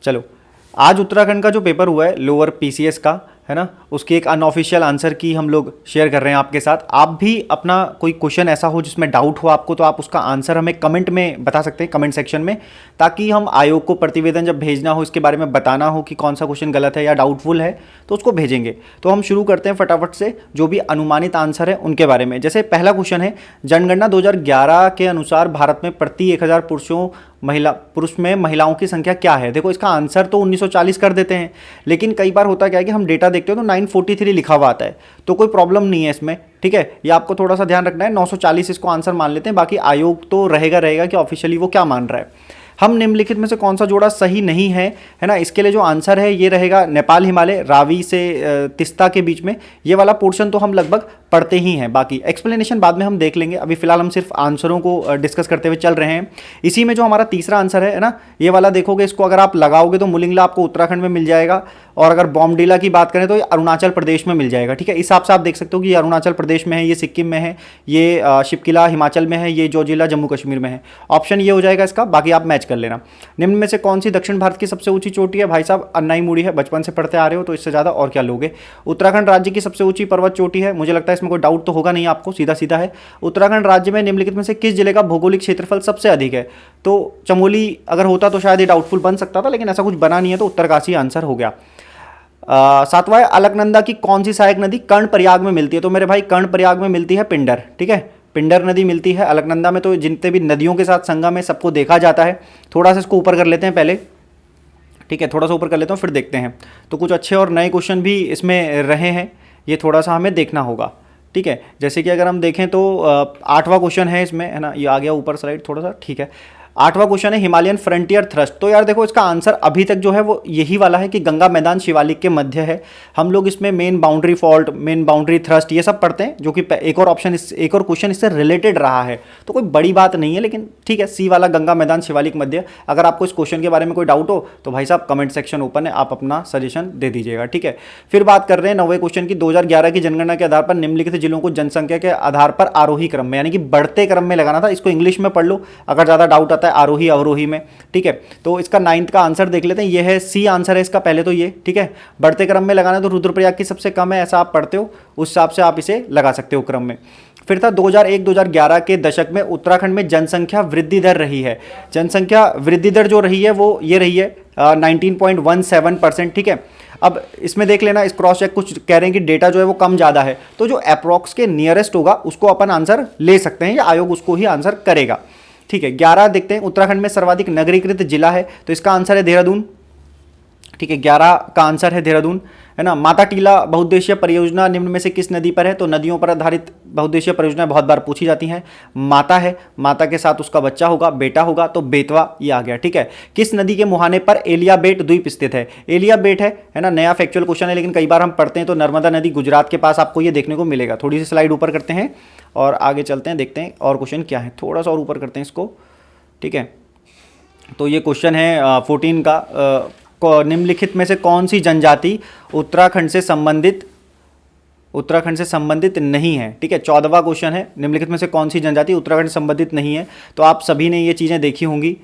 चलो, आज उत्तराखंड का जो पेपर हुआ है लोअर पीसीएस का, है ना, उसकी एक अनऑफिशियल आंसर की हम लोग शेयर कर रहे हैं आपके साथ। आप भी अपना कोई क्वेश्चन ऐसा हो जिसमें डाउट हो आपको, तो आप उसका आंसर हमें कमेंट में बता सकते हैं, कमेंट सेक्शन में, ताकि हम आयोग को प्रतिवेदन जब भेजना हो इसके बारे में बताना हो कि कौन सा क्वेश्चन गलत है या डाउटफुल है तो उसको भेजेंगे। तो हम शुरू करते हैं फटाफट से जो भी अनुमानित आंसर है उनके बारे में। जैसे पहला क्वेश्चन है, जनगणना 2011 के अनुसार भारत में प्रति 1000 पुरुष में महिलाओं की संख्या क्या है। देखो, इसका आंसर तो 1940 कर देते हैं, लेकिन कई बार होता क्या है कि हम डेटा देखते हो तो 943 लिखा हुआ आता है, तो कोई प्रॉब्लम नहीं है इसमें, ठीक है। ये आपको थोड़ा सा ध्यान रखना है, 940 इसको आंसर मान लेते हैं, बाकी आयोग तो रहेगा कि ऑफिशियली वो क्या मान रहा है। हम निम्नलिखित में से कौन सा जोड़ा सही नहीं है, है ना, इसके लिए जो आंसर है ये रहेगा नेपाल हिमालय, रावी से तिस्ता के बीच में। ये वाला पोर्शन तो हम लगभग पढ़ते ही हैं, बाकी एक्सप्लेनेशन बाद में हम देख लेंगे। अभी फिलहाल हम सिर्फ आंसरों को डिस्कस करते हुए चल रहे हैं। इसी में जो हमारा तीसरा आंसर है ना, ये वाला देखोगे, इसको अगर आप लगाओगे तो मुलिंगला आपको उत्तराखंड में मिल जाएगा, और अगर बॉमडीला की बात करें तो ये अरुणाचल प्रदेश में मिल जाएगा, ठीक है। इस हिसाब से आप देख सकते हो कि ये अरुणाचल प्रदेश में है, ये सिक्किम में है, ये शिपकिला हिमाचल में है, ये जोजिला जम्मू कश्मीर में है। ऑप्शन ये हो जाएगा इसका, बाकी आप मैच कर लेना। निम्न में से कौन सी दक्षिण भारत की सबसे ऊंची चोटी है। भाई साहब, अन्नाईमुड़ी है, बचपन से पढ़ते आ रहे हो तो इससे ज़्यादा और क्या लोगे। उत्तराखंड राज्य की सबसे ऊंची पर्वत चोटी है, मुझे लगता है इसमें कोई डाउट तो होगा नहीं आपको, सीधा सीधा है। उत्तराखंड राज्य में निम्नलिखित में से किस जिले का भौगोलिक क्षेत्रफल सबसे अधिक है। तो चमोली अगर होता तो शायद ये डाउटफुल बन सकता था, लेकिन ऐसा कुछ बना नहीं है, तो उत्तरकाशी आंसर हो गया। सातवां, अलकनंदा की कौन सी सहायक नदी कर्णप्रयाग में मिलती है। तो मेरे भाई कर्णप्रयाग में मिलती है पिंडर, ठीक है, पिंडर नदी मिलती है अलकनंदा में। तो जितने भी नदियों के साथ संगम है सबको देखा जाता है। थोड़ा सा इसको ऊपर कर लेते हैं पहले, ठीक है, थोड़ा सा ऊपर कर लेता हूँ फिर देखते हैं। तो कुछ अच्छे और नए क्वेश्चन भी इसमें रहे हैं, ये थोड़ा सा हमें देखना होगा, ठीक है। जैसे कि अगर हम देखें तो 8वां क्वेश्चन है इसमें, है ना, ये आ गया ऊपर स्लाइड थोड़ा सा, ठीक है। 8वां क्वेश्चन है हिमालयन फ्रंटियर थ्रस्ट। तो यार देखो, इसका आंसर अभी तक जो है वो यही वाला है कि गंगा मैदान शिवालिक के मध्य है। हम लोग इसमें main boundary fault, main boundary thrust ये सब पढ़ते हैं, जो कि एक और ऑप्शन, एक और क्वेश्चन इससे रिलेटेड रहा है, तो कोई बड़ी बात नहीं है, लेकिन ठीक है, सी वाला गंगा मैदान शिवालिक मध्य। अगर आपको इस क्वेश्चन के बारे में कोई डाउट हो तो भाई साहब कमेंट सेक्शन ओपन है, आप अपना सजेशन दे दीजिएगा, ठीक है। फिर बात कर रहे हैं 9वें क्वेश्चन की, 2011 की जनगणना के आधार पर निम्नलिखित जिलों को जनसंख्या के आधार पर आरोही क्रम में, यानी कि बढ़ते क्रम में लगाना था। इसको इंग्लिश में पढ़ लो अगर ज़्यादा डाउट आता है, आरोही अवरोही में, ठीक है। तो इसका 9th का आंसर देख लेते हैं, ये है सी आंसर है इसका पहले तो ये, ठीक है। बढ़ते क्रम में लगाना तो रुद्रप्रयाग की सबसे कम है, ऐसा आप पढ़ते हो, उस हिसाब से आप इसे लगा सकते हो क्रम में। फिर था 2001-2011 के दशक में उत्तराखंड में जनसंख्या वृद्धि दर रही है। जनसंख्या वृद्धि दर जो रही है वो ये रही है 19.17%, ठीक है। अब इसमें देख लेना, इस क्रॉस चेक कुछ कह रहे हैं कि डेटा जो है वो कम ज़्यादा है, तो जो अप्रॉक्स के नियरेस्ट होगा उसको अपन आंसर ले सकते हैं, या आयोग उसको ही आंसर करेगा, ठीक है। 11 देखते हैं, उत्तराखंड में सर्वाधिक नगरीकृत जिला है, तो इसका आंसर है देहरादून, ठीक है। 11 का आंसर है देहरादून, है ना। माता टीला बहुउद्देशीय परियोजना निम्न में से किस नदी पर है। तो नदियों पर आधारित बहुउद्देशीय परियोजना बहुत बार पूछी जाती हैं। माता है, माता के साथ उसका बच्चा होगा, बेटा होगा, तो बेतवा ये आ गया, ठीक है। किस नदी के मुहाने पर एलियाबेट द्वीप स्थित है। एलियाबेट है ना, नया फैक्चुअल क्वेश्चन है, लेकिन कई बार हम पढ़ते हैं तो नर्मदा नदी गुजरात के पास आपको ये देखने को मिलेगा। थोड़ी सी स्लाइड ऊपर करते हैं और आगे चलते हैं, देखते हैं और क्वेश्चन क्या है, थोड़ा सा और ऊपर करते हैं इसको, ठीक है। तो ये क्वेश्चन है 14 का, निम्नलिखित में से कौन सी जनजाति उत्तराखंड से संबंधित नहीं है, ठीक है। 14वां क्वेश्चन है, निम्नलिखित में से कौन सी जनजाति उत्तराखंड से संबंधित नहीं है। तो आप सभी ने ये चीज़ें देखी होंगी,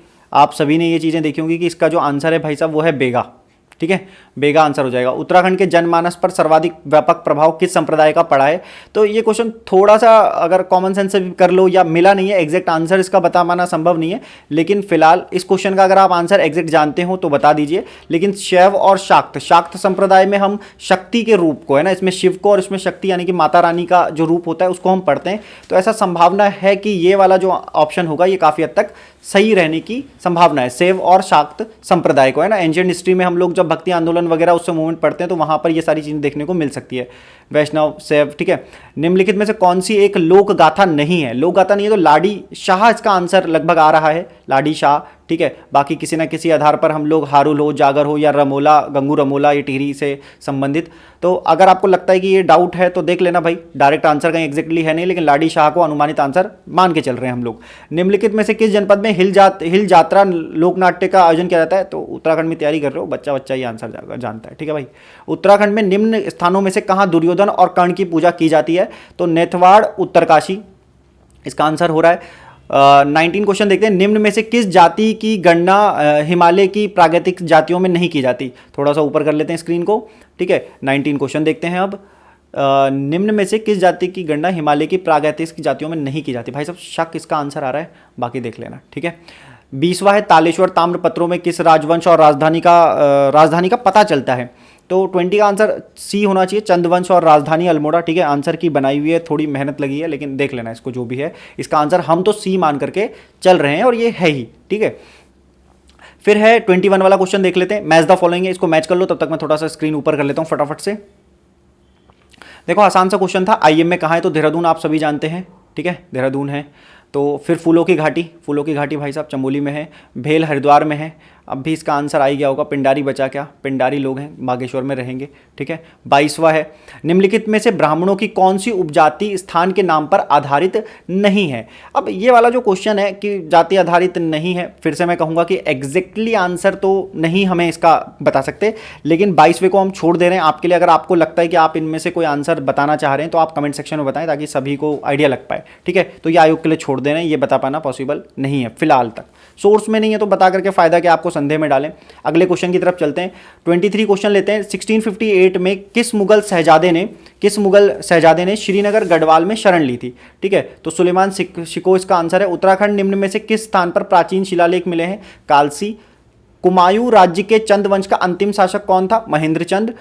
कि इसका जो आंसर है भाई साहब वो है बेगा, ठीक है, बेगा आंसर हो जाएगा। उत्तराखंड के जनमानस पर सर्वाधिक व्यापक प्रभाव किस संप्रदाय का पड़ा है। तो ये क्वेश्चन थोड़ा सा अगर कॉमन सेंस से कर लो, या मिला नहीं है एग्जैक्ट आंसर इसका बता पाना संभव नहीं है, लेकिन फिलहाल इस क्वेश्चन का अगर आप आंसर एग्जैक्ट जानते हो तो बता दीजिए। लेकिन शैव और शाक्त संप्रदाय में हम शक्ति के रूप को, है ना, इसमें शिव को और इसमें शक्ति यानी कि माता रानी का जो रूप होता है उसको हम पढ़ते हैं, तो ऐसा संभावना है कि ये वाला जो ऑप्शन होगा ये काफ़ी हद तक सही रहने की संभावना है, शैव और शाक्त संप्रदाय को, है ना। एंशिएंट हिस्ट्री में हम लोग जब भक्ति आंदोलन वगैरह उससे मूवमेंट पढ़ते हैं तो वहाँ पर ये सारी चीज़ें देखने को मिल सकती है, वैष्णव, शैव, ठीक है। निम्नलिखित में से कौन सी एक लोक गाथा नहीं है। लोक गाथा नहीं है तो लाडी शाह इसका आंसर लगभग आ रहा है, लाडी शाह, ठीक है। बाकी किसी ना किसी आधार पर हम लोग हारुल हो, जागर हो, या रमोला, गंगू रमोला, ये टिहरी से संबंधित। तो अगर आपको लगता है कि ये डाउट है तो देख लेना भाई, डायरेक्ट आंसर कहीं एग्जैक्टली है नहीं, लेकिन लाडी शाह को अनुमानित आंसर मान के चल रहे हैं हम लोग। निम्नलिखित में से किस जनपद में हिल जात्रा लोकनाट्य का आयोजन किया जाता है। तो उत्तराखंड में तैयारी कर रहे हो, बच्चा ये आंसर जानता है, ठीक है भाई। उत्तराखंड में निम्न स्थानों में से कहाँ दुर्योधन और कर्ण की पूजा की जाती है। तो नेथवाड़, उत्तरकाशी इसका आंसर हो रहा है। 19 क्वेश्चन देखते हैं। निम्न में से किस जाति की गणना हिमालय की प्राकृतिक जातियों में नहीं की जाती? थोड़ा सा ऊपर कर लेते हैं स्क्रीन को, ठीक है। 19 क्वेश्चन देखते हैं अब। निम्न में से किस जाति की गणना हिमालय की प्राकृतिक जातियों में नहीं की जाती? भाई साहब शक इसका आंसर आ रहा है, बाकी देख लेना, ठीक है। 20वां है, तालेश्वर ताम्रपत्रों में किस राजवंश और राजधानी का पता चलता है? तो 20 का आंसर सी होना चाहिए, चंदवंश और राजधानी अल्मोड़ा, ठीक है। आंसर की बनाई हुई है, थोड़ी मेहनत लगी है, लेकिन देख लेना इसको जो भी है। इसका आंसर हम तो सी मान करके चल रहे हैं और ये है ही, ठीक है। फिर है 21 वाला क्वेश्चन देख लेते हैं। मैच द फॉलोइंग है, इसको मैच कर लो, तब तक मैं थोड़ा सा स्क्रीन ऊपर कर लेता हूं फटाफट से। देखो आसान सा क्वेश्चन था, आईएम में कहाँ है? तो देहरादून आप सभी जानते हैं, ठीक है, देहरादून है। तो फिर फूलों की घाटी भाई साहब चमोली में है। भेल हरिद्वार में है। अब भी इसका आंसर आ ही गया होगा। पिंडारी बचा क्या? पिंडारी लोग हैं, बागेश्वर में रहेंगे, ठीक है। 22वां है, निम्नलिखित में से ब्राह्मणों की कौन सी उपजाति स्थान के नाम पर आधारित नहीं है? अब ये वाला जो क्वेश्चन है कि जाति आधारित नहीं है, फिर से मैं कहूँगा कि एग्जैक्टली आंसर तो नहीं हमें इसका बता सकते, लेकिन 22वें को हम छोड़ दे रहे हैं आपके लिए। अगर आपको लगता है कि आप इनमें से कोई आंसर बताना चाह रहे हैं तो आप कमेंट सेक्शन में बताएं, ताकि सभी को आइडिया लग पाए, ठीक है। तो ये आयोग के लिए छोड़ दे रहे हैं, ये बता पाना पॉसिबल नहीं है फिलहाल तक। सोर्स में नहीं है तो बता करके फायदा कि आपको संदेह में डालें। अगले क्वेश्चन की तरफ चलते हैं। 23 क्वेश्चन लेते हैं। 1658 में किस मुगल शहजादे ने श्रीनगर गढ़वाल में शरण ली थी? ठीक है, तो सुलेमान शिको इसका आंसर है। उत्तराखंड निम्न में से किस स्थान पर प्राचीन शिलालेख मिले हैं? कालसी। कुमायूं राज्य के चंद वंश का अंतिम शासक कौन था? महेंद्र चंद।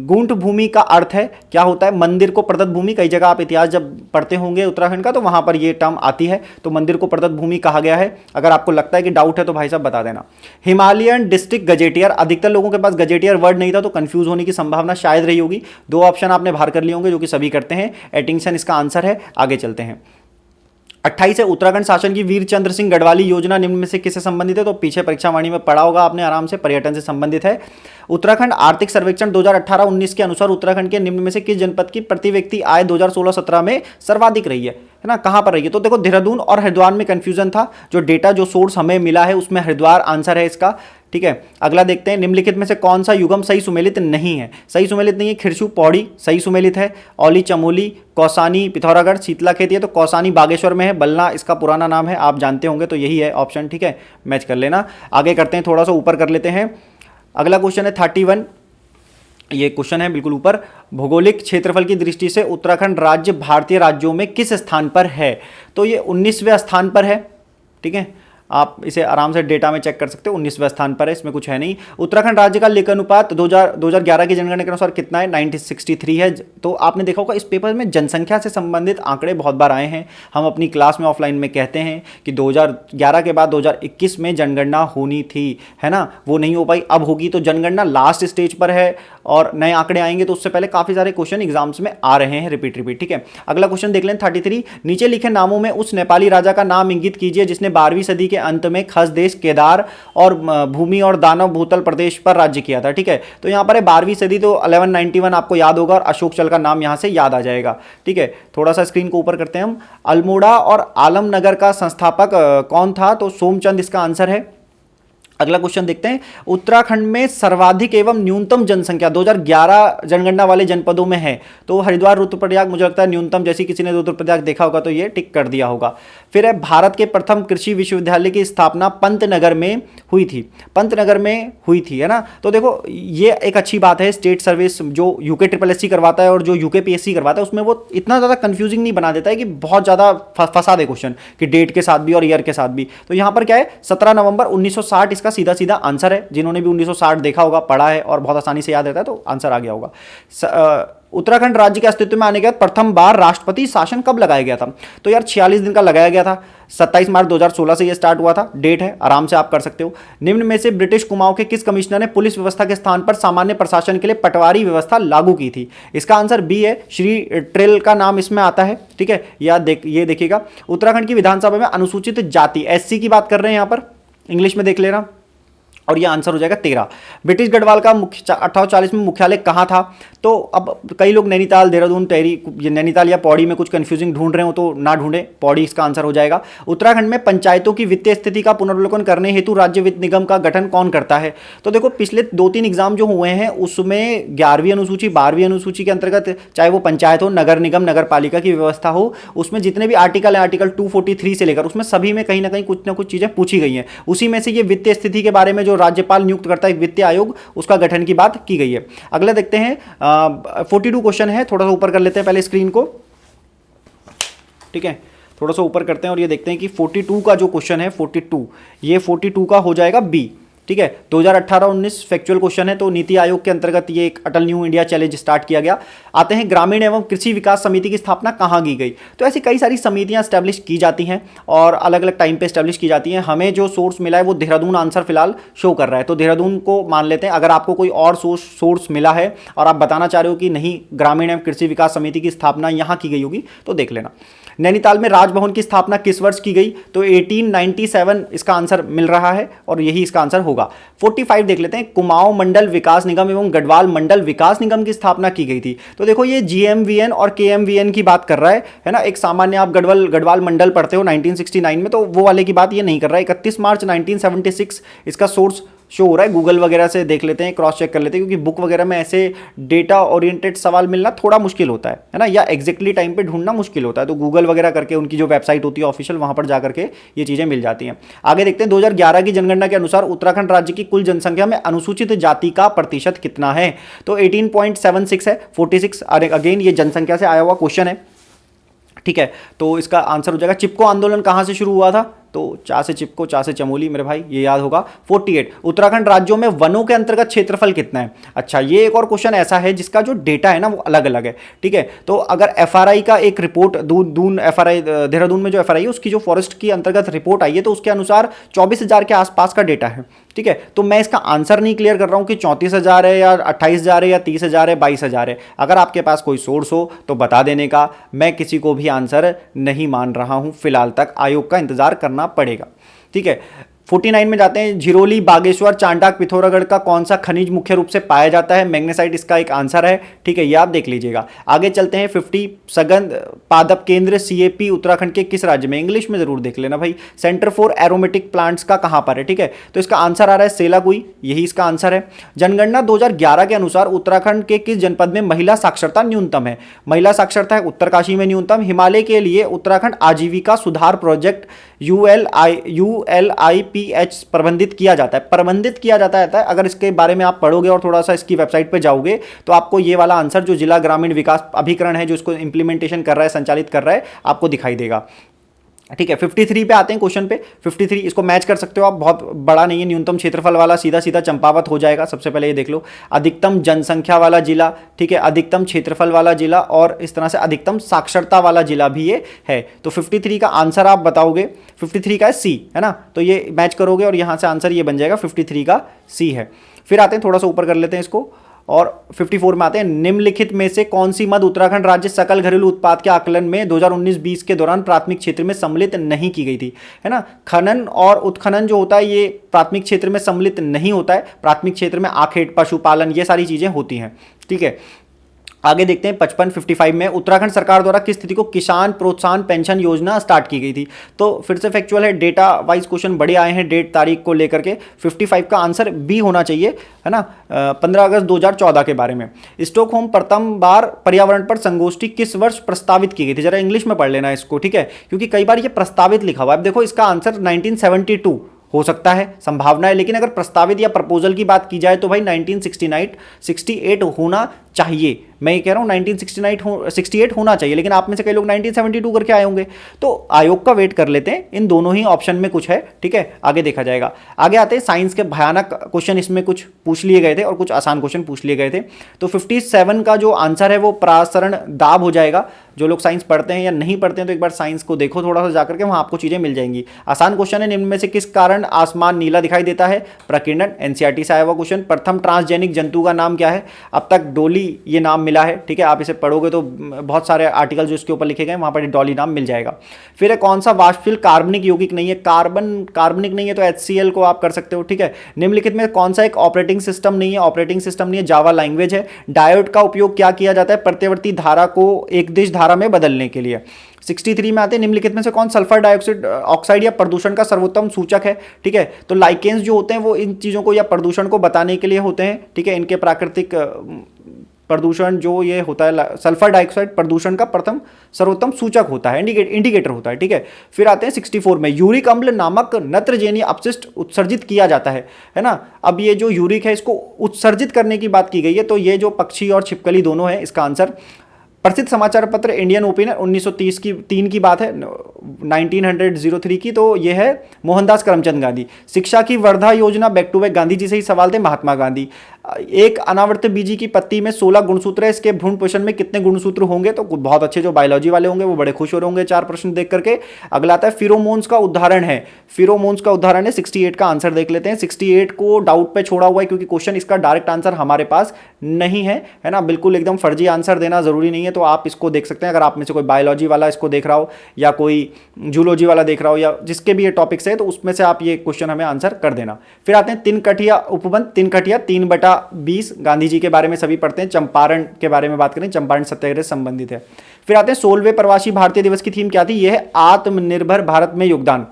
गुंठ भूमि का अर्थ है क्या होता है? मंदिर को प्रदत्त भूमि। कई जगह आप इतिहास जब पढ़ते होंगे उत्तराखंड का तो वहां पर यह टर्म आती है, तो मंदिर को प्रदत्त भूमि कहा गया है। अगर आपको लगता है कि डाउट है तो भाई साहब बता देना। हिमालयन डिस्ट्रिक्ट गजेटियर, अधिकतर लोगों के पास गजेटियर वर्ड नहीं था तो कंफ्यूज होने की संभावना शायद रही होगी। 2 ऑप्शन आपने बाहर कर लिए होंगे जो कि सभी करते हैं। एटिंगसन इसका आंसर है। आगे चलते हैं। 28 है, उत्तराखंड शासन की वीर चंद्र सिंह गढ़वाली योजना निम्न में से किससे संबंधित है? तो पीछे परीक्षा वाणी में पढ़ा होगा आपने आराम से, पर्यटन से संबंधित है। उत्तराखंड आर्थिक सर्वेक्षण 2018-19 के अनुसार उत्तराखंड के निम्न में से किस जनपद की प्रति व्यक्ति आय 2016-17 में सर्वाधिक रही है ना? कहां पर रही है? तो देखो देहरादून और हरिद्वार में कंफ्यूजन था। जो डेटा जो सोर्स हमें मिला है उसमें हरिद्वार आंसर है इसका, ठीक है। अगला देखते हैं, निम्नलिखित में से कौन सा युगम सही सुमेलित नहीं है? सही सुमेलित नहीं है खिरसू पौड़ी सही सुमेलित है। औली चमोली, कौसानी पिथौरागढ़, शीतला खेती है। तो कौसानी बागेश्वर में है, बलना इसका पुराना नाम है, आप जानते होंगे, तो यही है ऑप्शन, ठीक है। मैच कर लेना। आगे करते हैं, थोड़ा सा ऊपर कर लेते हैं। अगला क्वेश्चन है 31, ये क्वेश्चन है बिल्कुल ऊपर। भौगोलिक क्षेत्रफल की दृष्टि से उत्तराखंड राज्य भारतीय राज्यों में किस स्थान पर है? तो ये 19वें स्थान पर है, ठीक है। आप इसे आराम से डेटा में चेक कर सकते हो, 19वें स्थान पर है, इसमें कुछ है नहीं। उत्तराखंड राज्य का लिंगानुपात 2011 की जनगणना के अनुसार कितना है? 963 है। तो आपने देखा होगा इस पेपर में जनसंख्या से संबंधित आंकड़े बहुत बार आए हैं। हम अपनी क्लास में ऑफलाइन में कहते हैं कि 2011 के बाद 2021 में जनगणना होनी थी, है ना, वो नहीं हो पाई, अब होगी। तो जनगणना लास्ट स्टेज पर है और नए आंकड़े आएंगे, तो उससे पहले काफी सारे क्वेश्चन एग्जाम्स में आ रहे हैं रिपीट, ठीक है। अगला क्वेश्चन देख लें 33, नीचे लिखे नामों में उस नेपाली राजा का नाम इंगित कीजिए जिसने 12वीं सदी के अंत में खसदेश, केदार और भूमि और दानव भूतल प्रदेश पर राज्य किया था, ठीक है। तो यहां पर है 12वीं सदी, तो 1191 आपको याद होगा और अशोक चल का नाम यहां से याद आ जाएगा, ठीक है। थोड़ा सा स्क्रीन को ऊपर करते हैं हम। अल्मोड़ा और आलमनगर का संस्थापक कौन था? तो सोमचंद इसका आंसर है। अगला क्वेश्चन देखते हैं, उत्तराखंड में सर्वाधिक एवं न्यूनतम जनसंख्या 2011 जनगणना वाले जनपदों में है। तो हरिद्वार, रुद्रप्रयाग, मुझे लगता है न्यूनतम, जैसी किसी ने रुद्रप्रयाग देखा होगा तो ये टिक कर दिया होगा। फिर है, भारत के प्रथम कृषि विश्वविद्यालय की स्थापना पंतनगर में हुई थी, पंतनगर में हुई थी, है ना। तो देखो ये एक अच्छी बात है, स्टेट सर्विस जो यूके SSS करवाता है और जो यूके PSC करवाता है उसमें वो इतना ज़्यादा कंफ्यूजिंग नहीं बना देता है कि बहुत ज़्यादा फंसा दे क्वेश्चन कि डेट के साथ भी और ईयर के साथ भी। तो यहाँ पर क्या है, 17 नवंबर 1960 इसका सीधा सीधा आंसर है। जिन्होंने भी 1960 देखा होगा, पढ़ा है और बहुत आसानी से याद रहता है तो आंसर आ गया होगा। उत्तराखंड राज्य के अस्तित्व में आने के बाद प्रथम बार राष्ट्रपति शासन कब लगाया गया था? तो यार 46 दिन का लगाया गया था, 27 मार्च 2016 से यह स्टार्ट हुआ था, डेट है, आराम से आप कर सकते हो। निम्न में से ब्रिटिश कुमाऊं के किस कमिश्नर ने पुलिस व्यवस्था के स्थान पर सामान्य प्रशासन के लिए पटवारी व्यवस्था लागू की थी? इसका आंसर बी है, श्री ट्रेल का नाम इसमें आता है, ठीक है। ये देखिएगा, उत्तराखंड की विधानसभा में अनुसूचित जाति SC की बात कर रहे हैं, यहां पर इंग्लिश में देख लेना। और ये आंसर हो जाएगा 13। ब्रिटिश गढ़वाल का मुख्य 1840 में मुख्यालय कहाँ था? तो अब कई लोग नैनीताल, देहरादून, टेहरी, नैनीताल या पौड़ी में कुछ कंफ्यूजिंग ढूंढ रहे हो तो ना ढूंढें, पौड़ी इसका आंसर हो जाएगा। उत्तराखंड में पंचायतों की वित्तीय स्थिति का पुनर्वलोकन करने हेतु राज्य वित्त निगम का गठन कौन करता है? तो देखो पिछले 2-3 एग्जाम जो हुए हैं उसमें 11वीं अनुसूची, 12वीं अनुसूची के अंतर्गत चाहे वो पंचायत हो, नगर निगम, नगर पालिका की व्यवस्था हो, उसमें जितने भी आर्टिकल है आर्टिकल 243 से लेकर उसमें सभी में कहीं ना कहीं कुछ ना कुछ चीजें पूछी गई हैं। उसी में से ये वित्तीय स्थिति के बारे में जो राज्यपाल नियुक्त करता है एक वित्तीय आयोग, उसका गठन की बात की गई है। अगला देखते हैं 42 क्वेश्चन है, थोड़ा सा ऊपर कर लेते हैं पहले स्क्रीन को, ठीक है, थोड़ा सा ऊपर करते हैं और ये देखते हैं कि 42 का जो क्वेश्चन है 42, ये 42 का हो जाएगा बी, ठीक है। 2018-19 फैक्चुअल क्वेश्चन है, तो नीति आयोग के अंतर्गत ये एक अटल न्यू इंडिया चैलेंज स्टार्ट किया गया। आते हैं ग्रामीण एवं कृषि विकास समिति की स्थापना कहाँ की गई? तो ऐसी कई सारी समितियां स्टैब्लिश की जाती हैं और अलग अलग टाइम पे स्टैब्लिश की जाती हैं। हमें जो सोर्स मिला है वो देहरादून आंसर फिलहाल शो कर रहा है, तो देहरादून को मान लेते हैं। अगर आपको कोई और सोर्स मिला है और आप बताना चाह रहे हो कि नहीं ग्रामीण एवं कृषि विकास समिति की स्थापना यहाँ की गई होगी तो देख लेना। नैनीताल में राजभवन की स्थापना किस वर्ष की गई? तो 1897 इसका आंसर मिल रहा है और यही इसका आंसर होगा। 45 देख लेते हैं, कुमाऊं मंडल विकास निगम एवं गढ़वाल मंडल विकास निगम की स्थापना की गई थी। तो देखो ये जीएमवीएन और केएमवीएन की बात कर रहा है ना। एक सामान्य आप गढ़वाल मंडल पढ़ते हो 1969 में, तो वो वाले की बात ये नहीं कर रहा है। 31 मार्च 1976 इसका सोर्स शो हो रहा है। गूगल वगैरह से देख लेते हैं, क्रॉस चेक कर लेते हैं, क्योंकि बुक वगैरह में ऐसे डेटा ओरिएंटेड सवाल मिलना थोड़ा मुश्किल होता है ना, या एग्जैक्टली टाइम पे ढूंढना मुश्किल होता है। तो गूगल वगैरह करके उनकी जो वेबसाइट होती है ऑफिशियल, वहां पर जाकर के ये चीजें मिल जाती हैं। आगे देखते हैं 2011 की जनगणना के अनुसार उत्तराखंड राज्य की कुल जनसंख्या में अनुसूचित जाति का प्रतिशत कितना है? तो 18.76 है, 46। अगेन ये जनसंख्या से आया हुआ क्वेश्चन है, ठीक है। तो इसका आंसर हो जाएगा, चिपको आंदोलन कहां से शुरू हुआ था? तो चा से चिपको, चा से चमोली, मेरे भाई ये याद होगा। 48, उत्तराखंड राज्यों में वनों के अंतर्गत क्षेत्रफल कितना है? अच्छा, ये एक और क्वेश्चन ऐसा है जिसका जो डेटा है ना वो अलग अलग है, ठीक है। तो अगर एफआरआई का एक रिपोर्ट, दून एफआरआई देहरादून में जो एफआरआई है उसकी जो फॉरेस्ट की अंतर्गत रिपोर्ट आई है, तो उसके अनुसार 24,000 के आसपास का डेटा है, ठीक है। तो मैं इसका आंसर नहीं क्लियर कर रहा हूं कि 34,000 है या 28,000 है या 30,000 है, 22,000 है। अगर आपके पास कोई सोर्स हो तो बता देने का, मैं किसी को भी आंसर नहीं मान रहा हूं फिलहाल तक, आयोग का इंतजार करना पड़ेगा, ठीक है। 49 में जाते हैं, झिरोली, बागेश्वर, चांडाक, पिथौरागढ़ का कौन सा खनिज मुख्य रूप से पाया जाता है? मैग्नेसाइट इसका एक आंसर है, ठीक है, ये आप देख लीजिएगा। आगे चलते हैं 50, सघन पादप केंद्र सीएपी उत्तराखंड के किस राज्य में? इंग्लिश में जरूर देख लेना भाई। सेंटर फॉर एरोमेटिक प्लांट्स का कहां पर है, ठीक है। तो इसका आंसर आ रहा है सेलाकुई, यही इसका आंसर है। जनगणना 2011 के अनुसार उत्तराखंड के किस जनपद में महिला साक्षरता न्यूनतम है? महिला साक्षरता है उत्तरकाशी में न्यूनतम। हिमालय के लिए उत्तराखंड आजीविका सुधार प्रोजेक्ट ULIPH प्रबंधित किया जाता है। अगर इसके बारे में आप पढ़ोगे और थोड़ा सा इसकी वेबसाइट पे जाओगे तो आपको ये वाला आंसर जो जिला ग्रामीण विकास अभिकरण है जो इसको इंप्लीमेंटेशन कर रहा है, संचालित कर रहा है, आपको दिखाई देगा, ठीक है। 53 पे आते हैं क्वेश्चन पे। 53 इसको मैच कर सकते हो आप, बहुत बड़ा नहीं है, न्यूनतम क्षेत्रफल वाला सीधा सीधा चंपावत हो जाएगा। सबसे पहले ये देख लो, अधिकतम जनसंख्या वाला जिला, ठीक है, अधिकतम क्षेत्रफल वाला जिला और इस तरह से अधिकतम साक्षरता वाला जिला भी ये है। तो 53 का आंसर आप बताओगे, 53 का है सी, है ना। तो ये मैच करोगे और यहां से आंसर ये बन जाएगा, 53 का सी है। फिर आते हैं, थोड़ा सा ऊपर कर लेते हैं इसको और 54 में आते हैं, निम्नलिखित में से कौन सी मद उत्तराखंड राज्य सकल घरेलू उत्पाद के आकलन में 2019-20 के दौरान प्राथमिक क्षेत्र में सम्मिलित नहीं की गई थी, है ना। खनन और उत्खनन जो होता है ये प्राथमिक क्षेत्र में सम्मिलित नहीं होता है। प्राथमिक क्षेत्र में आखेट, पशुपालन, ये सारी चीजें होती हैं, ठीक है। आगे देखते हैं 55 में, उत्तराखंड सरकार द्वारा किस तिथि को किसान प्रोत्साहन पेंशन योजना स्टार्ट की गई थी? तो फिर से फैक्चुअल है, डेटा वाइज क्वेश्चन बड़े आए हैं डेट तारीख को लेकर के। 55 का आंसर बी होना चाहिए, है ना। 15 अगस्त 2014 के बारे में। स्टॉकहोम प्रथम बार पर्यावरण पर संगोष्ठी किस वर्ष प्रस्तावित की गई थी? जरा इंग्लिश में पढ़ लेना इसको, ठीक है, क्योंकि कई बार ये प्रस्तावित लिखा हुआ है। देखो इसका आंसर 1972 हो सकता है, संभावना है, लेकिन अगर प्रस्तावित या प्रपोजल की बात की जाए तो भाई 1968 होना चाहिए। मैं ये कह रहा हूँ 1968 होना चाहिए, लेकिन आप में से कई लोग 1972 करके आए होंगे, तो आयोग का वेट कर लेते हैं। इन दोनों ही ऑप्शन में कुछ है, ठीक है, आगे देखा जाएगा। आगे आते हैं, साइंस के भयानक क्वेश्चन इसमें कुछ पूछ लिए गए थे और कुछ आसान क्वेश्चन पूछ लिए गए थे। तो 57 का जो आंसर है वो प्रासरण दाब हो जाएगा। जो लोग साइंस पढ़ते हैं या नहीं पढ़ते हैं तो एक बार साइंस को देखो थोड़ा सा जाकर के, वहां आपको चीजें मिल जाएंगी। आसान क्वेश्चन है, निम्न में से किस कारण आसमान नीला दिखाई देता है? प्रकीर्णन, एनसीईआरटी से आया हुआ क्वेश्चन। प्रथम ट्रांसजेनिक जंतु का नाम क्या है? अब तक डोली ये नाम मिला है, ठीक है। आप इसे पढ़ोगे तो बहुत सारे आर्टिकल जो इसके ऊपर लिखे गए वहाँ पर डॉली नाम मिल जाएगा। फिर है कौन सा वाष्पशील कार्बनिक यौगिक नहीं है, कार्बनिक नहीं है तो HCl को आप कर सकते हो, ठीक है। निम्नलिखित में कौन सा एक ऑपरेटिंग सिस्टम नहीं है, ऑपरेटिंग सिस्टम नहीं है, जावा लैंग्वेज है। डायोड का उपयोग क्या किया जाता है, प्रत्यवर्ती धारा को एक दिश धारा में बदलने के लिए। 63 में आते हैं, निम्नलिखित में से कौन सल्फर डाइऑक्साइड ऑक्साइड या प्रदूषण का सर्वोत्तम सूचक है, ठीक है। तो लाइकेंस जो होते हैं वो इन चीज़ों को या प्रदूषण को बताने के लिए होते हैं, ठीक है। इनके प्राकृतिक प्रदूषण जो ये होता है सल्फर डाइऑक्साइड प्रदूषण का प्रथम सर्वोत्तम सूचक होता है, इंडिकेटर होता है, ठीक है। फिर आते हैं 64 में, यूरिक अम्ल नामक नत्रजनीय अपशिष्ट उत्सर्जित किया जाता है ना। अब ये जो यूरिक है इसको उत्सर्जित करने की बात की गई है, तो ये जो पक्षी और छिपकली दोनों है इसका आंसर। प्रसिद्ध समाचार पत्र इंडियन ओपिनियन 1903 की बात है, 1903 की, तो ये है मोहनदास करमचंद गांधी। शिक्षा की वर्धा योजना back to back Gandhi ji से ही सवाल थे, महात्मा गांधी। एक अनावर्त बीजी की पत्ती में 16 गुणसूत्र है, इसके भ्रूण पोषण में कितने गुणसूत्र होंगे, तो बहुत अच्छे जो बायोलॉजी वाले होंगे वो बड़े खुश हो रहे होंगे 4 प्रश्न देख करके। अगला आता है फिरोमोन्स का उदाहरण है, फिरोमोन्स का उदाहरण है 68 का आंसर देख लेते हैं। 68 को डाउट पे छोड़ा हुआ है क्योंकि क्वेश्चन इसका डायरेक्ट आंसर हमारे पास नहीं है, है ना। बिल्कुल एकदम फर्जी आंसर देना जरूरी नहीं है, तो आप इसको देख सकते हैं। अगर आप में से कोई बायोलॉजी वाला इसको देख रहा हो या कोई जूलॉजी वाला देख रहा हो या जिसके भी ये टॉपिक्स है, तो उसमें से आप ये क्वेश्चन हमें आंसर कर देना। फिर आते हैं तिनकठिया उपबंध, तिनकठिया 3/20 गांधी जी के बारे में सभी पढ़ते हैं। चंपारण के बारे में बात करें, चंपारण सत्याग्रह से संबंधित है। फिर आते हैं 16वें प्रवासी भारतीय दिवस की थीम क्या थी, यह है आत्मनिर्भर भारत में योगदान,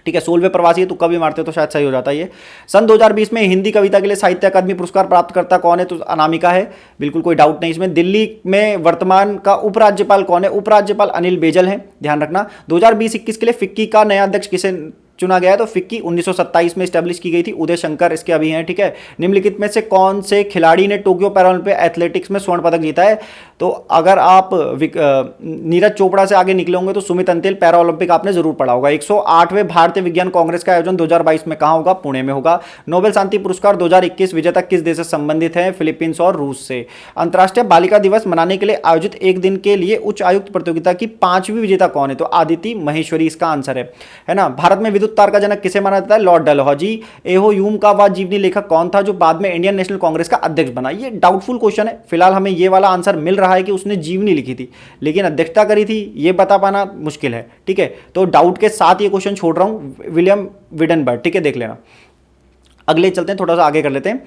ठीक है। 16वें प्रवासी तुक्का भी मारते तो शायद सही हो जाता है ये। सन 2020 में हिंदी कविता के लिए साहित्य अकादमी पुरस्कार प्राप्त करता कौन है, तो अनामिका है, बिल्कुल कोई डाउट नहीं इसमें। दिल्ली में वर्तमान का उपराज्यपाल कौन है, उपराज्यपाल अनिल बैजल हैं, ध्यान रखना। 2020-21 के लिए फिक्की का नया अध्यक्ष किसे चुना गया है, तो फिक्की 1927 में स्टैब्लिश की गई थी, उदय शंकर इसके अभी हैं, ठीक है। निम्नलिखित में से कौन से खिलाड़ी ने टोक्यो पैरालंपिक एथलेटिक्स में स्वर्ण पदक जीता है, तो अगर आप नीरज चोपड़ा से आगे निकले होंगे तो सुमित अंतिल पैरालंपिक आपने जरूर पढ़ा होगा। 108वें भारतीय विज्ञान कांग्रेस का आयोजन 2022 में कहां होगा, पुणे में होगा। नोबेल शांति पुरस्कार 2021 विजेता किस देश से संबंधित है, फिलीपींस और रूस से। अंतर्राष्ट्रीय बालिका दिवस मनाने के लिए आयोजित एक दिन के लिए उच्च आयुक्त प्रतियोगिता की 5वीं विजेता कौन है, तो आदिति महेश्वरी इसका आंसर है ना। भारत में विद्युत तार का जनक किसे माना जाता है, लॉर्ड डलहौजी। एहो ह्यूम का वह जीवनी लेखक कौन था जो बाद में इंडियन नेशनल कांग्रेस का अध्यक्ष बना, ये डाउटफुल क्वेश्चन है। फिलहाल हमें ये वाला आंसर मिल रहा है कि उसने जीवनी लिखी थी, लेकिन अध्यक्षता करी थी ये बता पाना मुश्किल है, ठीक है। तो डाउट के साथ ये क्वेश्चन छोड़ रहा हूं, विलियम विडनबर्ग, ठीक है, देख लेना। अगले चलते हैं, थोड़ा सा आगे कर लेते हैं,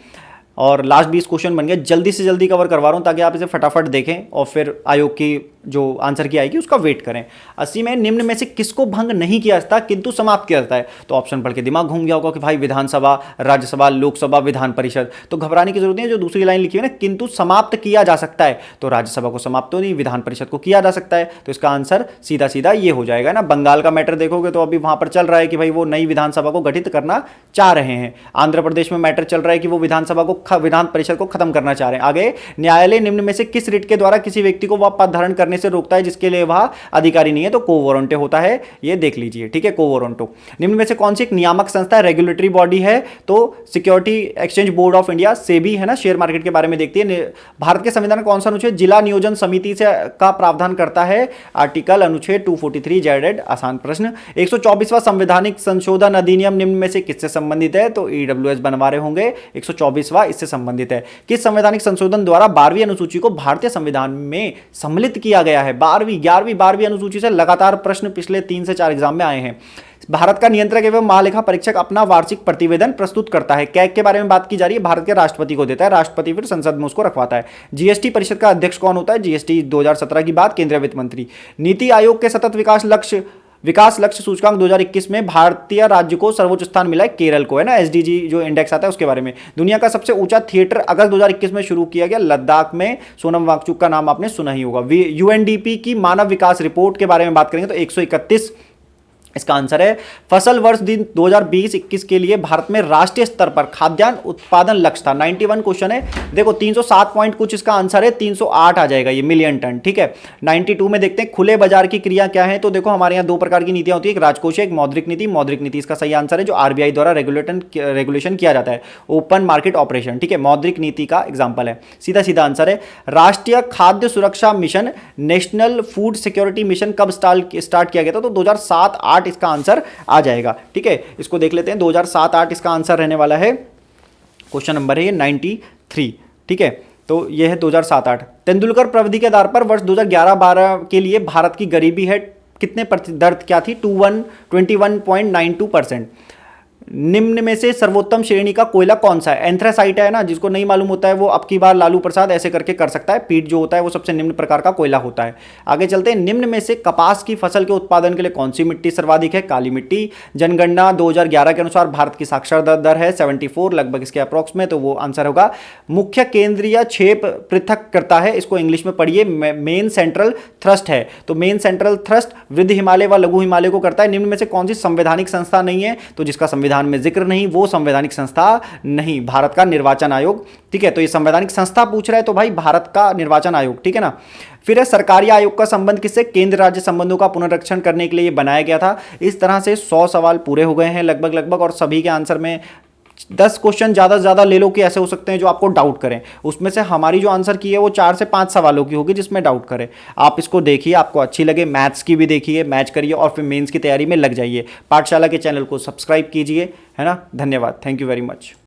और लास्ट 20 क्वेश्चन बन गया, जल्दी से जल्दी कवर करवा रहा हूं ताकि आप इसे फटाफट देखें और फिर आयोग की जो आंसर की आएगी उसका वेट करें। 80 में निम्न में से किसको भंग नहीं किया जाता किंतु समाप्त किया जाता है, तो ऑप्शन पढ़ के दिमाग घूम गया होगा कि भाई विधानसभा, राज्यसभा, लोकसभा, विधान परिषद, तो घबराने की जरूरत नहीं है। जो दूसरी लाइन लिखी है ना, किंतु समाप्त किया जा सकता है, तो राज्यसभा को समाप्त तो नहीं, विधान परिषद को किया जा सकता है, तो इसका आंसर सीधा सीधा ये हो जाएगा ना। बंगाल का मैटर देखोगे तो अभी वहां पर चल रहा है कि भाई वो नई विधानसभा को गठित करना चाह रहे हैं। आंध्र प्रदेश में मैटर चल रहा है कि वो विधानसभा को, विधान परिषद को खत्म करना चाह रहे हैं। आगे, न्यायालय निम्न में से किस रिट के द्वारा किसी व्यक्ति को वह पद धारण करने से रोकता है जिसके लिए वह अधिकारी नहीं है, तो को वारंटे होता है, ये देख लीजिए, ठीक है, को वारंटो। निम्न में से कौन सी एक नियामक संस्था रेगुलेटरी बॉडी है, तो security exchange board of India, SEBI है ना, शेयर मार्केट के बारे में देखती है। भारत के संविधान कौन सा अनुच्छेद जिला नियोजन समिति से का प्रावधान करता है, आर्टिकल अनुच्छेद 243 जेड, आसान प्रश्न। 124वां संवैधानिक संशोधन अधिनियम निम्न में से किससे संबंधित है, तो ईडब्ल्यूएस बनवा रहे होंगे, 124वां इससे संबंधित है। किस संवैधानिक संशोधन द्वारा 12वीं अनुसूची को भारतीय संविधान में सम्मिलित किया गया है, 11वीं अनुसूची से लगातार प्रश्न पिछले 3 से 4 एग्जाम में आए हैं। भारत का नियंत्रक एवं महालेखा परीक्षक अपना वार्षिक प्रतिवेदन प्रस्तुत करता है, कैग के बारे में बात की जा रही है, भारत के राष्ट्रपति को देता है, राष्ट्रपति फिर संसद में उसको रखवाता है। जीएसटी परिषद का अध्यक्ष कौन होता है, जीएसटी 2017 की बात, केंद्रीय वित्त मंत्री। नीति आयोग के सतत विकास लक्ष्य सूचकांक 2021 में भारतीय राज्य को सर्वोच्च स्थान मिला है, केरल को, है ना। एसडीजी जो इंडेक्स आता है उसके बारे में। दुनिया का सबसे ऊंचा थिएटर अगस्त 2021 में शुरू किया गया, लद्दाख में, सोनम वांगचुक का नाम आपने सुना ही होगा। यूएनडीपी की मानव विकास रिपोर्ट के बारे में बात करेंगे तो 131 इसका आंसर है। फसल वर्ष दिन 2020-21 के लिए भारत में राष्ट्रीय स्तर पर खाद्यान्न उत्पादन लक्ष्य था, 91 क्वेश्चन है, देखो 307 पॉइंट कुछ इसका आंसर है, 308 आ जाएगा ये मिलियन टन, ठीक है। 92 में देखते हैं खुले बाजार की क्रिया क्या है, तो देखो हमारे यहाँ 2 प्रकार की नीतियां होती है, एक राजकोषीय, एक मौद्रिक नीति। मौद्रिक नीति इसका सही आंसर है, जो आरबीआई द्वारा रेगुलेशन किया जाता है, ओपन मार्केट ऑपरेशन, ठीक है, मौद्रिक नीति का एग्जाम्पल है, सीधा सीधा आंसर है। राष्ट्रीय खाद्य सुरक्षा mission, national food security mission कब स्टार्ट किया गया था, तो 2007-8 इसका आंसर आ जाएगा, ठीक है। इसको देख लेते हैं, 2007-8 इसका आंसर रहने वाला है, क्वेश्चन नंबर है ये 93, ठीक है। तो ये है 2007-8। तेंदुलकर प्रविधि के आधार पर वर्ष 2011-12 के लिए भारत की गरीबी है कितने दर क्या थी? 21.92%। निम्न में से सर्वोत्तम श्रेणी का कोयला कौन सा है? एंथ्रासाइट है ना, जिसको नहीं मालूम होता है वो अब की बार लालू प्रसाद ऐसे करके कर सकता है। पीट जो होता है वो सबसे निम्न प्रकार का कोयला होता है। आगे चलते हैं। निम्न में से कपास की फसल के उत्पादन के लिए कौन सी मिट्टी सर्वाधिक है? काली मिट्टी। जनगणना 2011 के अनुसार भारत की साक्षरता दर है 74 लगभग इसके अप्रॉक्स में, तो वो आंसर होगा। मुख्य केंद्रीय छेप पृथक करता है, इसको इंग्लिश में पढ़िए, मेन सेंट्रल थ्रस्ट है। तो मेन सेंट्रल थ्रस्ट वृद्ध हिमालय व लघु हिमालय को करता है। निम्न में से कौन सी संवैधानिक संस्था नहीं है? तो जिसका संविधान में जिक्र नहीं, वो संवैधानिक संस्था नहीं, भारत का निर्वाचन आयोग। ठीक है, तो ये संवैधानिक संस्था पूछ रहा है तो भाई भारत का निर्वाचन आयोग। ठीक है ना। फिर है सरकारी आयोग का संबंध किससे? केंद्र राज्य संबंधों का पुनरीक्षण करने के लिए बनाया गया था। इस तरह से 100 सवाल पूरे हो गए हैं लगभग, और सभी के आंसर में 10 क्वेश्चन ज़्यादा से ज़्यादा ले लो कि ऐसे हो सकते हैं जो आपको डाउट करें। उसमें से हमारी जो आंसर की है वो 4 से 5 सवालों की होगी जिसमें डाउट करें। आप इसको देखिए, आपको अच्छी लगे, मैथ्स की भी देखिए, मैच करिए और फिर मेंस की तैयारी में लग जाइए। पाठशाला के चैनल को सब्सक्राइब कीजिए, है ना। धन्यवाद, थैंक यू वेरी मच।